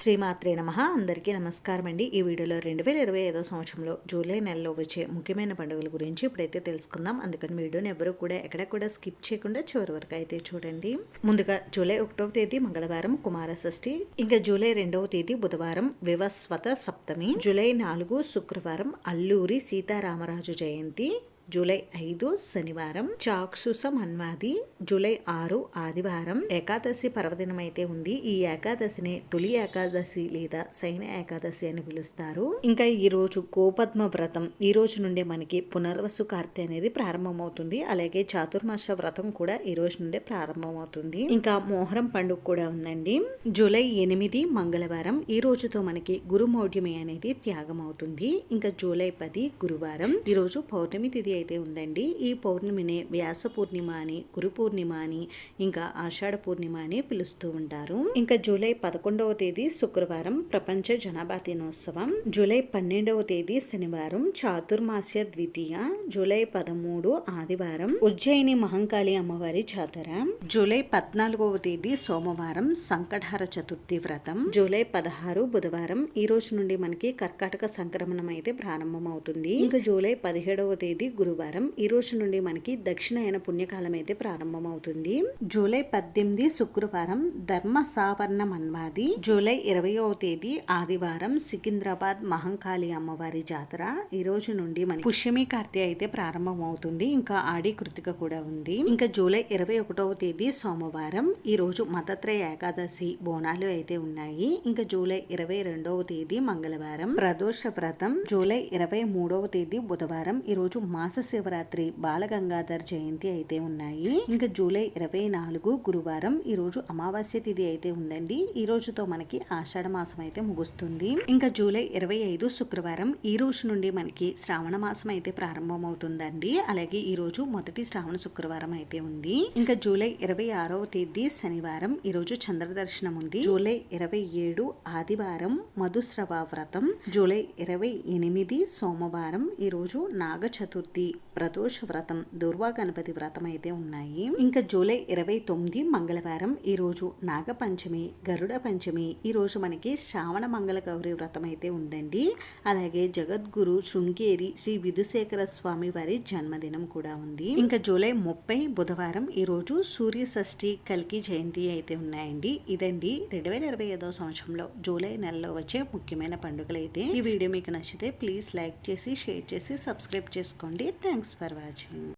శ్రీమాత్రే నమః. అందరికీ నమస్కారం అండి. ఈ వీడియోలో 2025 సంవత్సరంలో జూలై నెలలో వచ్చే ముఖ్యమైన పండుగల గురించి ఇప్పుడైతే తెలుసుకుందాం. అందుకని వీడియోని ఎవరు కూడా ఎక్కడ కూడా స్కిప్ చేయకుండా చివరి వరకు అయితే చూడండి. ముందుగా జూలై 1వ తేదీ మంగళవారం కుమార షష్ఠి, ఇంకా జూలై 2వ తేదీ బుధవారం వివస్వత సప్తమి, జూలై 4 శుక్రవారం అల్లూరి సీతారామరాజు జయంతి, జూలై 5 శనివారం చాక్షుష మన్వాది, జూలై 6 ఆదివారం ఏకాదశి పర్వదినం అయితే ఉంది. ఈ ఏకాదశిని తొలి ఏకాదశి లేదా శయన ఏకాదశి అని పిలుస్తారు. ఇంకా ఈ రోజు గోపద్మ వ్రతం, ఈ రోజు నుండే మనకి పునర్వసు కార్తె అనేది ప్రారంభమవుతుంది. అలాగే చాతుర్మాస వ్రతం కూడా ఈ రోజు నుండే ప్రారంభమవుతుంది. ఇంకా మోహరం పండుగ కూడా ఉందండి. జూలై 8 మంగళవారం, ఈ రోజుతో మనకి గురుమౌఢ్యమి అనేది త్యాగం అవుతుంది. ఇంకా జూలై 10 గురువారం, ఈ రోజు పౌర్ణమి తిథి అయితే ఉందండి. ఈ పౌర్ణమిని వ్యాస పూర్ణిమ అని, గురు పూర్ణిమ అని, ఇంకా ఆషాఢ పూర్ణిమ అని పిలుస్తూ ఉంటారు. ఇంకా జూలై 11వ తేదీ శుక్రవారం ప్రపంచ జనాభా దినోత్సవం, జూలై 12వ తేదీ శనివారం చాతుర్మాస్య ద్వితీయ, జూలై 13 ఆదివారం ఉజ్జయిని మహంకాళి అమ్మవారి జాతర, జూలై 14వ తేదీ సోమవారం సంకటహర చతుర్థి వ్రతం, జూలై 16 బుధవారం, ఈ రోజు నుండి మనకి కర్కాటక సంక్రమణం అయితే ప్రారంభమవుతుంది. ఇంకా జూలై 17వ తేదీ గురువారం, ఈ రోజు నుండి మనకి దక్షిణాయన పుణ్యకాలం అయితే ప్రారంభమవుతుంది. జూలై 18 శుక్రవారం ధర్మ సావర్ణ మన్వాది, జూలై 20వ తేదీ ఆదివారం సికింద్రాబాద్ మహంకాళి అమ్మవారి జాతర, ఈ రోజు నుండి మనకి పుష్యమి కార్తె అయితే ప్రారంభమవుతుంది. ఇంకా ఆడి కృతిక కూడా ఉంది. ఇంకా జూలై 21వ తేదీ సోమవారం, ఈ రోజు మతత్రయ ఏకాదశి బోనాలు అయితే ఉన్నాయి. ఇంకా జూలై 22వ తేదీ మంగళవారం ప్రదోష వ్రతం, జూలై 23వ తేదీ బుధవారం, ఈ రోజు మాస శివరాత్రి బాలగంగాధర్ జయంతి అయితే ఉన్నాయి. ఇంకా జూలై 24 గురువారం, ఈ రోజు అమావాస్య తిథి అయితే ఉందండి. ఈ రోజుతో మనకి ఆషాఢ మాసం అయితే ముగుస్తుంది. ఇంకా జూలై 25 శుక్రవారం, ఈ రోజు నుండి మనకి శ్రావణ మాసం అయితే ప్రారంభమవుతుందండి. అలాగే ఈ రోజు మొదటి శ్రావణ శుక్రవారం అయితే ఉంది. ఇంకా జూలై 26వ తేదీ శనివారం, ఈ రోజు చంద్ర దర్శనం ఉంది. జూలై 27 ఆదివారం మధుశ్రవ వ్రతం, జూలై 28 సోమవారం, ఈ రోజు నాగ చతుర్థి ప్రదోష వ్రతం, దుర్వా గణపతి వ్రతం అయితే ఉన్నాయి. ఇంకా జూలై 29 మంగళవారం, ఈ రోజు నాగ పంచమి గరుడ పంచమి, ఈ రోజు మనకి శ్రావణ మంగళ గౌరి వ్రతం అయితే ఉందండి. అలాగే జగద్గురు శృంగేరి శ్రీ విధుశేఖర స్వామి వారి జన్మదినం కూడా ఉంది. ఇంకా జూలై 30 బుధవారం, ఈ రోజు సూర్య షష్ఠి కల్కి జయంతి అయితే ఉన్నాయండి. ఇదండి 2025 సంవత్సరంలో జూలై నెలలో వచ్చే ముఖ్యమైన పండుగలు అయితే. ఈ వీడియో మీకు నచ్చితే ప్లీజ్ లైక్ చేసి షేర్ చేసి సబ్స్క్రైబ్ చేసుకోండి. Thanks for watching.